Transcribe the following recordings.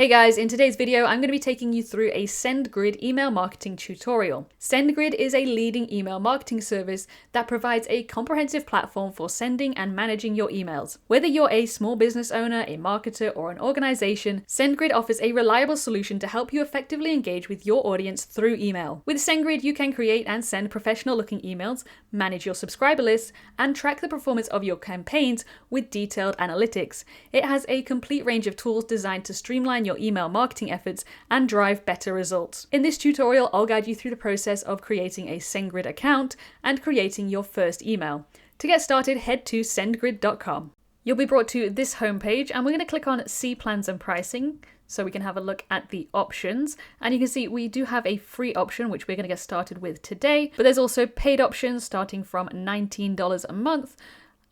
Hey guys, in today's video, I'm going to be taking you through a SendGrid email marketing tutorial. SendGrid is a leading email marketing service that provides a comprehensive platform for sending and managing your emails. Whether you're a small business owner, a marketer, or an organization, SendGrid offers a reliable solution to help you effectively engage with your audience through email. With SendGrid, you can create and send professional-looking emails, manage your subscriber lists, and track the performance of your campaigns with detailed analytics. It has a complete range of tools designed to streamline your email marketing efforts and drive better results. In this tutorial, I'll guide you through the process of creating a SendGrid account and creating your first email. To get started, head to sendgrid.com. You'll be brought to this homepage and we're going to click on See Plans and Pricing so we can have a look at the options. And you can see we do have a free option, which we're going to get started with today, but there's also paid options starting from $19 a month.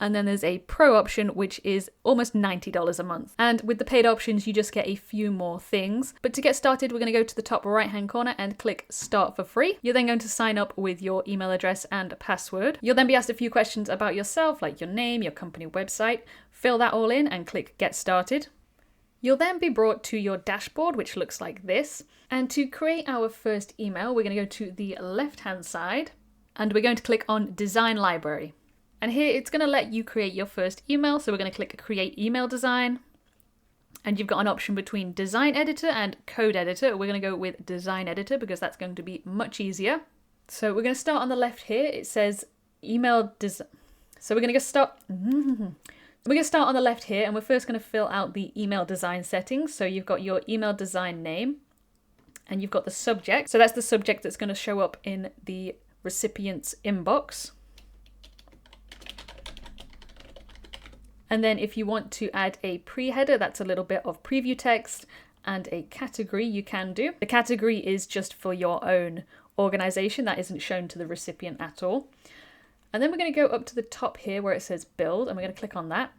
And then there's a pro option, which is almost $90 a month. And with the paid options, you just get a few more things. But to get started, we're going to go to the top right-hand corner and click Start for Free. You're then going to sign up with your email address and password. You'll then be asked a few questions about yourself, like your name, your company website. Fill that all in and click Get Started. You'll then be brought to your dashboard, which looks like this. And to create our first email, we're going to go to the left-hand side and we're going to click on Design Library. And here it's going to let you create your first email. So we're going to click Create Email Design. And you've got an option between Design Editor and Code Editor. We're going to go with Design Editor because that's going to be much easier. So we're going to start on the left here. It says Email Design. So we're going to start on the left here and we're first going to fill out the email design settings. So you've got your email design name and you've got the subject. So that's the subject that's going to show up in the recipient's inbox. And then if you want to add a pre-header, that's a little bit of preview text, and a category you can do. The category is just for your own organization. That isn't shown to the recipient at all. And then we're going to go up to the top here where it says build, and we're going to click on that.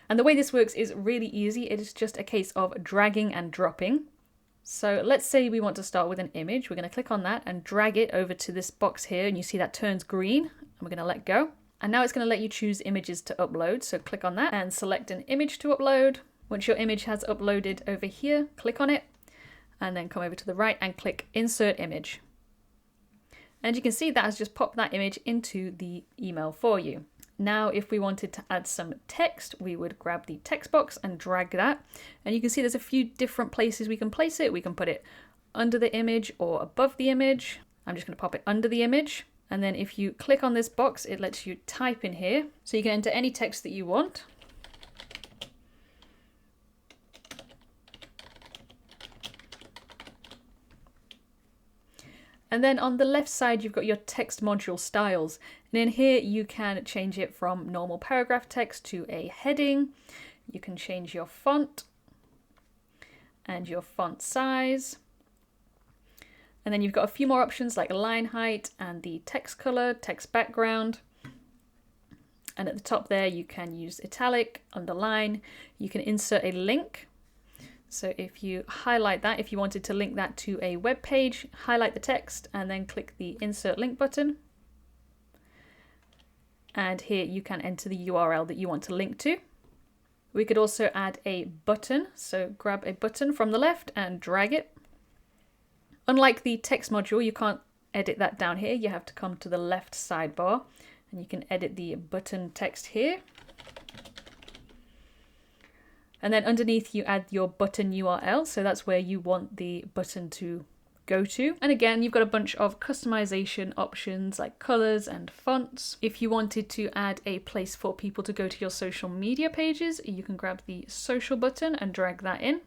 And the way this works is really easy. It is just a case of dragging and dropping. So let's say we want to start with an image. We're going to click on that and drag it over to this box here. And you see that turns green, and we're going to let go. And now it's going to let you choose images to upload. So click on that and select an image to upload. Once your image has uploaded over here, click on it and then come over to the right and click Insert Image. And you can see that has just popped that image into the email for you. Now, if we wanted to add some text, we would grab the text box and drag that. And you can see there's a few different places we can place it. We can put it under the image or above the image. I'm just going to pop it under the image. And then if you click on this box, it lets you type in here. So you can enter any text that you want. And then on the left side, you've got your text module styles. And in here, you can change it from normal paragraph text to a heading. You can change your font and your font size. And then you've got a few more options like line height and the text color, text background. And at the top there, you can use italic, underline. You can insert a link. So if you highlight that, if you wanted to link that to a web page, highlight the text and then click the insert link button. And here you can enter the URL that you want to link to. We could also add a button. So grab a button from the left and drag it. Unlike the text module, you can't edit that down here. You have to come to the left sidebar and you can edit the button text here. And then underneath you add your button URL. So that's where you want the button to go to. And again, you've got a bunch of customization options like colors and fonts. If you wanted to add a place for people to go to your social media pages, you can grab the social button and drag that in.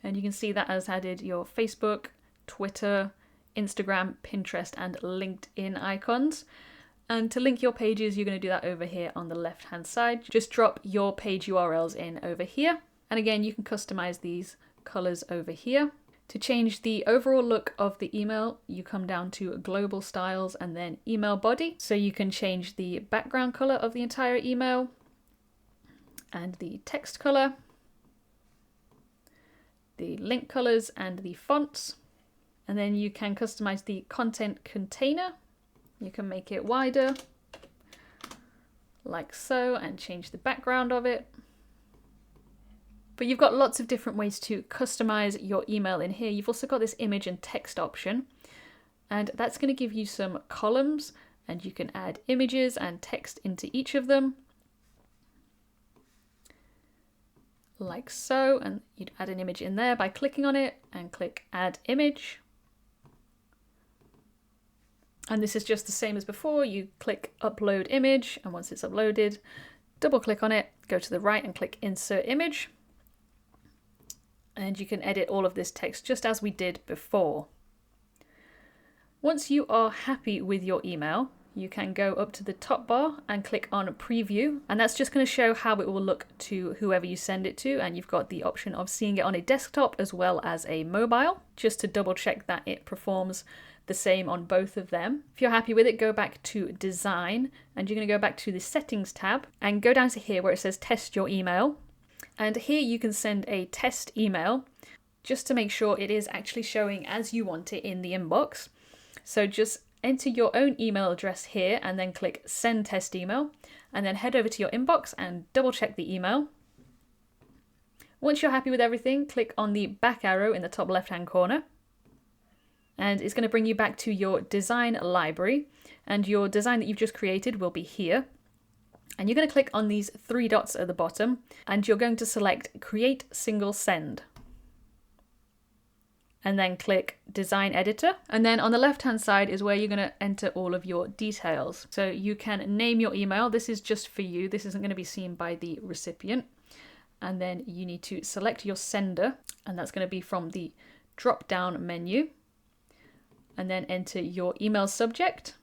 And you can see that has added your Facebook, Twitter, Instagram, Pinterest, and LinkedIn icons. And to link your pages, you're going to do that over here on the left-hand side. Just drop your page URLs in over here. And again, you can customize these colors over here. To change the overall look of the email, you come down to Global Styles and then Email Body. So you can change the background color of the entire email and the text color, the link colors and the fonts. And then you can customize the content container. You can make it wider like so and change the background of it. But you've got lots of different ways to customize your email in here. You've also got this image and text option, and that's going to give you some columns, and you can add images and text into each of them, like so. And you'd add an image in there by clicking on it and click Add Image. And this is just the same as before. You click Upload Image, and once it's uploaded, double click on it, go to the right and click Insert Image. And you can edit all of this text just as we did before. Once you are happy with your email, you can go up to the top bar and click on Preview, and that's just going to show how it will look to whoever you send it to, and you've got the option of seeing it on a desktop as well as a mobile, just to double check that it performs the same on both of them. If you're happy with it, go back to Design, and you're going to go back to the Settings tab and go down to here where it says Test Your Email. And here you can send a test email just to make sure it is actually showing as you want it in the inbox. So just enter your own email address here and then click Send Test Email, and then head over to your inbox and double check the email. Once you're happy with everything, click on the back arrow in the top left hand corner, and it's going to bring you back to your design library, and your design that you've just created will be here. And you're going to click on these three dots at the bottom, and you're going to select Create Single Send. And then click Design Editor. And then on the left-hand side is where you're going to enter all of your details. So you can name your email. This is just for you. This isn't going to be seen by the recipient. And then you need to select your sender, and that's going to be from the drop-down menu. And then enter your email subject.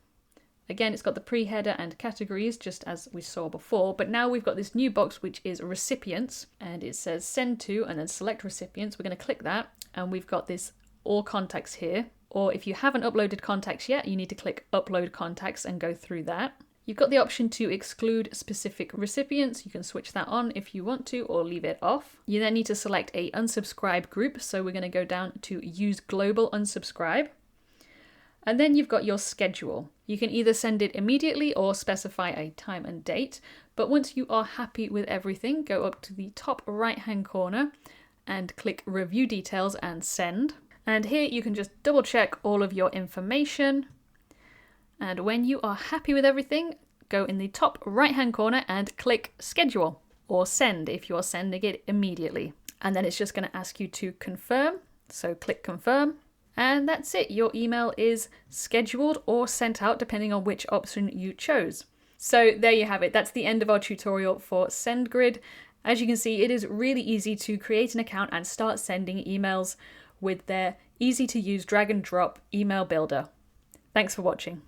Again, it's got the pre-header and categories, just as we saw before, but now we've got this new box, which is recipients, and it says send to, and then select recipients. We're going to click that, and we've got this all contacts here. Or if you haven't uploaded contacts yet, you need to click upload contacts and go through that. You've got the option to exclude specific recipients. You can switch that on if you want to, or leave it off. You then need to select a unsubscribe group. So we're going to go down to use global unsubscribe. And then you've got your schedule. You can either send it immediately or specify a time and date. But once you are happy with everything, go up to the top right-hand corner and click Review Details and Send. And here you can just double check all of your information. And when you are happy with everything, go in the top right-hand corner and click Schedule or Send if you are sending it immediately. And then it's just going to ask you to confirm. So click Confirm. And that's it. Your email is scheduled or sent out depending on which option you chose. So there you have it. That's the end of our tutorial for SendGrid. As you can see, it is really easy to create an account and start sending emails with their easy to use drag and drop email builder. Thanks for watching.